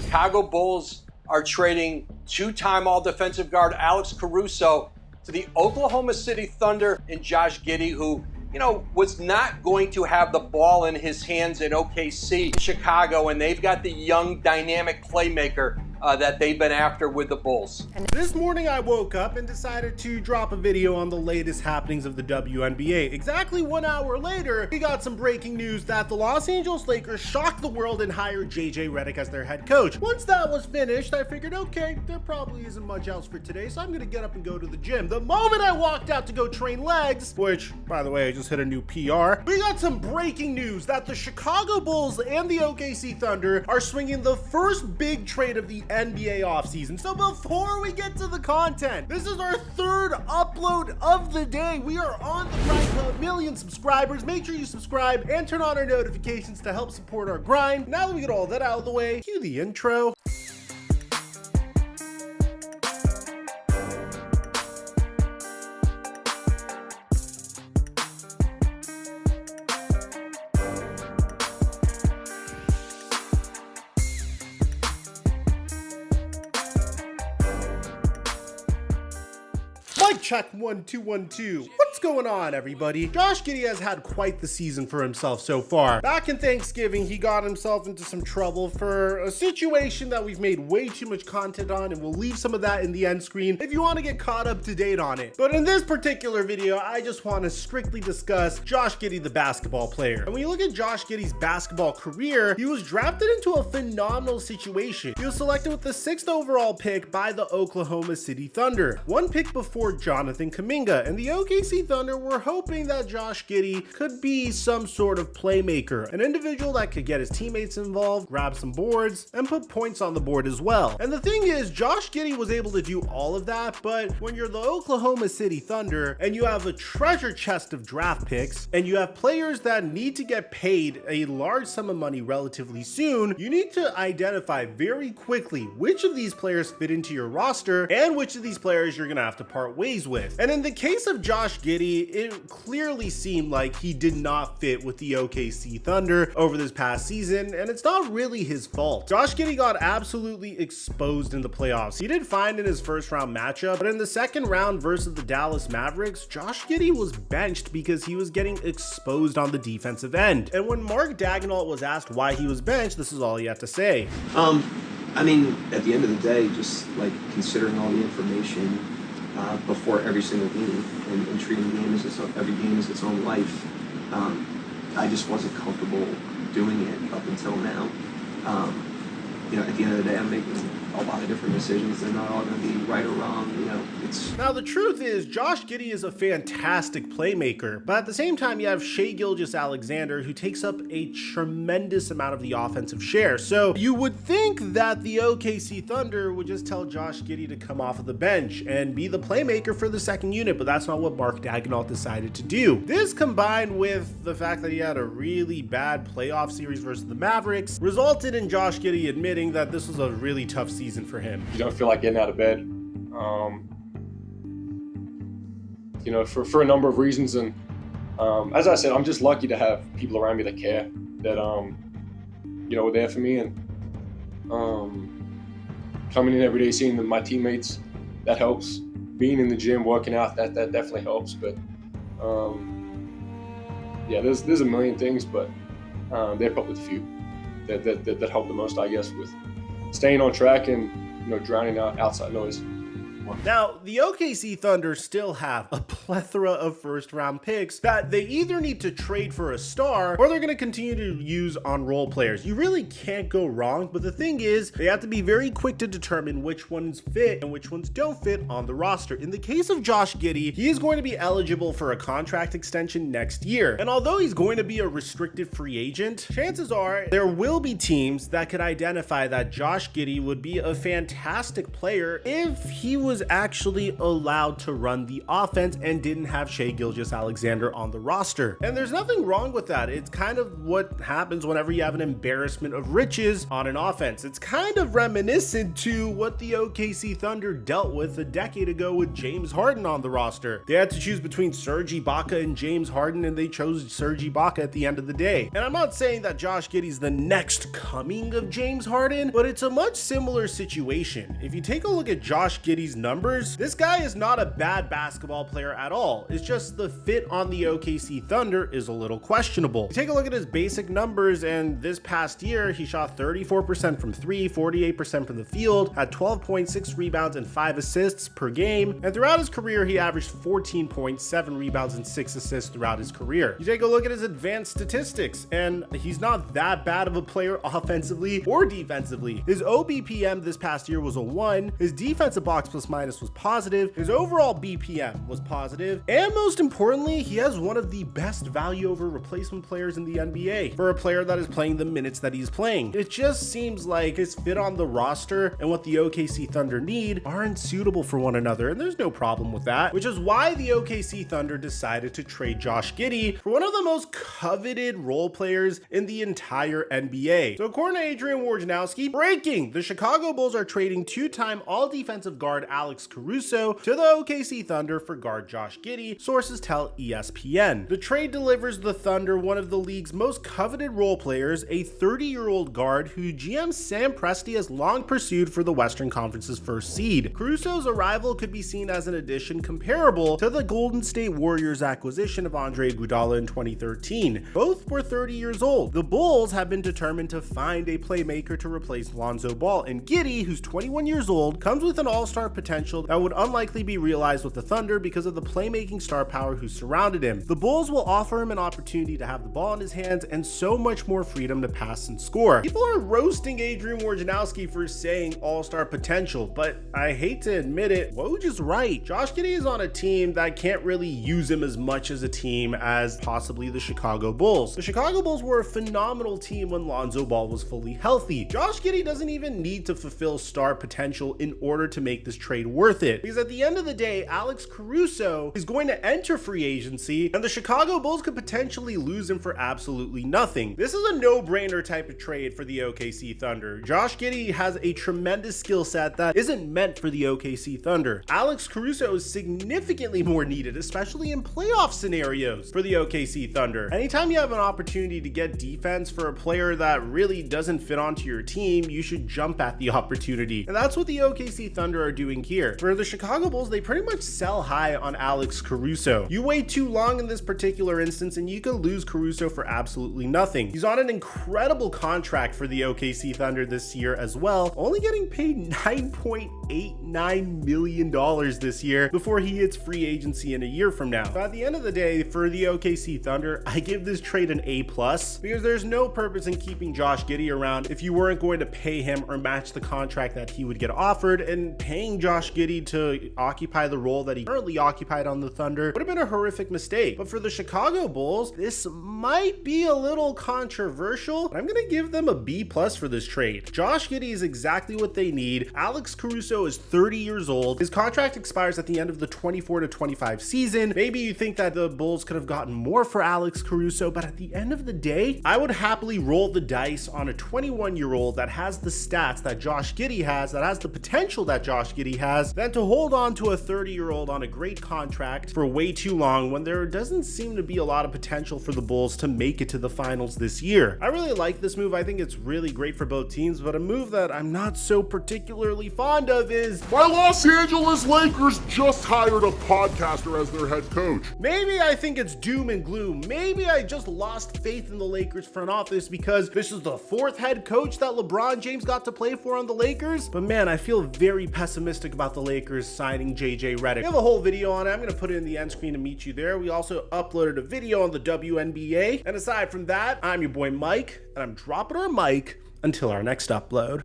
Chicago Bulls are trading two-time All-Defensive guard Alex Caruso to the Oklahoma City Thunder and Josh Giddey, who, was not going to have the ball in his hands in OKC, Chicago, and they've got the young, dynamic playmaker that they've been after with the Bulls. This morning I woke up and decided to drop a video on the latest happenings of the WNBA. Exactly 1 hour later, we got some breaking news that the Los Angeles Lakers shocked the world and hired JJ Redick as their head coach. Once that was finished, I figured, okay, there probably isn't much else for today, so I'm gonna get up and go to the gym. The moment I walked out to go train legs, which, by the way, I just hit a new PR, we got some breaking news that the Chicago Bulls and the OKC Thunder are swinging the first big trade of the NBA offseason. So before we get to the content, this is our third upload of the day. We are on the grind to 1 million subscribers. Make sure you subscribe and turn on our notifications to help support our grind. Now that we get all that out of the way, cue the intro. Mic check 1 2 1 2. What's going on, everybody? Josh Giddey has had quite the season for himself so far. Back in Thanksgiving, he got himself into some trouble for a situation that we've made way too much content on, and we'll leave some of that in the end screen if you want to get caught up to date on it. But in this particular video, I just want to strictly discuss Josh Giddey, the basketball player. And when you look at Josh Giddey's basketball career, he was drafted into a phenomenal situation. He was selected with the 6th overall pick by the Oklahoma City Thunder, one pick before Jonathan Kuminga, and the OKC Thunder were hoping that Josh Giddey could be some sort of playmaker, an individual that could get his teammates involved, grab some boards, and put points on the board as well. And the thing is, Josh Giddey was able to do all of that, but when you're the Oklahoma City Thunder and you have a treasure chest of draft picks and you have players that need to get paid a large sum of money relatively soon, you need to identify very quickly which of these players fit into your roster and which of these players you're gonna have to part ways with. And in the case of Josh Giddey, it clearly seemed like he did not fit with the OKC Thunder over this past season, and it's not really his fault. Josh Giddey got absolutely exposed in the playoffs. He did fine in his first round matchup, but in the second round versus the Dallas Mavericks, Josh Giddey was benched because he was getting exposed on the defensive end. And when Mark Daigneault was asked why he was benched, this is all he had to say. I mean, at the end of the day, just like considering all the information before every single game and treating every game as its own life, I just wasn't comfortable doing it up until now. At the end of the day, I'm making a lot of different decisions. They're not all going to be right or wrong. Now, the truth is, Josh Giddey is a fantastic playmaker, but at the same time, you have Shai Gilgeous-Alexander, who takes up a tremendous amount of the offensive share. So you would think that the OKC Thunder would just tell Josh Giddey to come off of the bench and be the playmaker for the second unit, but that's not what Mark Daigneault decided to do. This, combined with the fact that he had a really bad playoff series versus the Mavericks, resulted in Josh Giddey admitting that this was a really tough season for him. You don't feel like getting out of bed, for a number of reasons. And as I said, I'm just lucky to have people around me that care, that were there for me. And coming in every day, seeing my teammates, that helps. Being in the gym, working out, that definitely helps. But there's a million things, but they're probably the few that help the most, I guess, with staying on track and drowning out outside noise. Now, the OKC Thunder still have a plethora of first-round picks that they either need to trade for a star or they're going to continue to use on role players. You really can't go wrong, but the thing is, they have to be very quick to determine which ones fit and which ones don't fit on the roster. In the case of Josh Giddey, he is going to be eligible for a contract extension next year. And although he's going to be a restricted free agent, chances are there will be teams that could identify that Josh Giddey would be a fantastic player if he was was actually allowed to run the offense and didn't have Shai Gilgeous-Alexander on the roster. And there's nothing wrong with that. It's kind of what happens whenever you have an embarrassment of riches on an offense. It's kind of reminiscent to what the OKC Thunder dealt with a decade ago with James Harden on the roster. They had to choose between Serge Ibaka and James Harden, and they chose Serge Ibaka at the end of the day. And I'm not saying that Josh Giddey's the next coming of James Harden, but it's a much similar situation. If you take a look at Josh Giddey's numbers, this guy is not a bad basketball player at all. It's just the fit on the OKC Thunder is a little questionable. You take a look at his basic numbers, and this past year, he shot 34% from 3, 48% from the field, had 12.6 rebounds and 5 assists per game, and throughout his career, he averaged 14.7 rebounds and 6 assists throughout his career. You take a look at his advanced statistics, and he's not that bad of a player offensively or defensively. His OBPM this past year was a 1, his defensive box plus minus was positive, his overall BPM was positive, and most importantly, he has one of the best value over replacement players in the NBA for a player that is playing the minutes that he's playing. It just seems like his fit on the roster and what the OKC Thunder need aren't suitable for one another, and there's no problem with that, which is why the OKC Thunder decided to trade Josh Giddey for one of the most coveted role players in the entire NBA. So according to Adrian Wojnarowski, breaking, the Chicago Bulls are trading two-time all-defensive guard Alex Caruso to the OKC Thunder for guard Josh Giddey, sources tell ESPN. The trade delivers the Thunder one of the league's most coveted role players, a 30-year-old guard who GM Sam Presti has long pursued for the Western Conference's first seed. Caruso's arrival could be seen as an addition comparable to the Golden State Warriors' acquisition of Andre Iguodala in 2013. Both were 30 years old. The Bulls have been determined to find a playmaker to replace Lonzo Ball, and Giddey, who's 21 years old, comes with an all-star potential that would unlikely be realized with the Thunder because of the playmaking star power who surrounded him. The Bulls will offer him an opportunity to have the ball in his hands and so much more freedom to pass and score. People are roasting Adrian Wojnarowski for saying all-star potential, but I hate to admit it, Woj is right. Josh Giddey is on a team that can't really use him as much as a team as possibly the Chicago Bulls. The Chicago Bulls were a phenomenal team when Lonzo Ball was fully healthy. Josh Giddey doesn't even need to fulfill star potential in order to make this trade worth it, because at the end of the day, Alex Caruso is going to enter free agency, and the Chicago Bulls could potentially lose him for absolutely nothing. This is a no-brainer type of trade for the OKC Thunder. Josh Giddey has a tremendous skill set that isn't meant for the OKC Thunder. Alex Caruso is significantly more needed, especially in playoff scenarios for the OKC Thunder. Anytime you have an opportunity to get defense for a player that really doesn't fit onto your team, you should jump at the opportunity. And that's what the OKC Thunder are doing here. For the Chicago Bulls, they pretty much sell high on Alex Caruso. You wait too long in this particular instance and you could lose Caruso for absolutely nothing. He's on an incredible contract for the OKC Thunder this year as well, only getting paid $9.89 million this year before he hits free agency in a year from now. But at the end of the day, for the OKC Thunder, I give this trade an A+, because there's no purpose in keeping Josh Giddey around if you weren't going to pay him or match the contract that he would get offered, and paying Josh Giddey to occupy the role that he currently occupied on the Thunder would have been a horrific mistake. But for the Chicago Bulls, this might be a little controversial, but I'm going to give them a B+ for this trade. Josh Giddey is exactly what they need. Alex Caruso is 30 years old. His contract expires at the end of the 24-25 season. Maybe you think that the Bulls could have gotten more for Alex Caruso, but at the end of the day, I would happily roll the dice on a 21-year-old that has the stats that Josh Giddey has, that has the potential that Josh Giddey has, than to hold on to a 30-year-old on a great contract for way too long when there doesn't seem to be a lot of potential for the Bulls to make it to the finals this year. I really like this move. I think it's really great for both teams, but a move that I'm not so particularly fond of is my Los Angeles Lakers just hired a podcaster as their head coach. Maybe I think it's doom and gloom. Maybe I just lost faith in the Lakers front office because this is the 4th head coach that LeBron James got to play for on the Lakers. But man, I feel very pessimistic about the Lakers signing JJ Redick. We have a whole video on it. I'm going to put it in the end screen to meet you there. We also uploaded a video on the WNBA. And aside from that, I'm your boy Mike, and I'm dropping our mic until our next upload.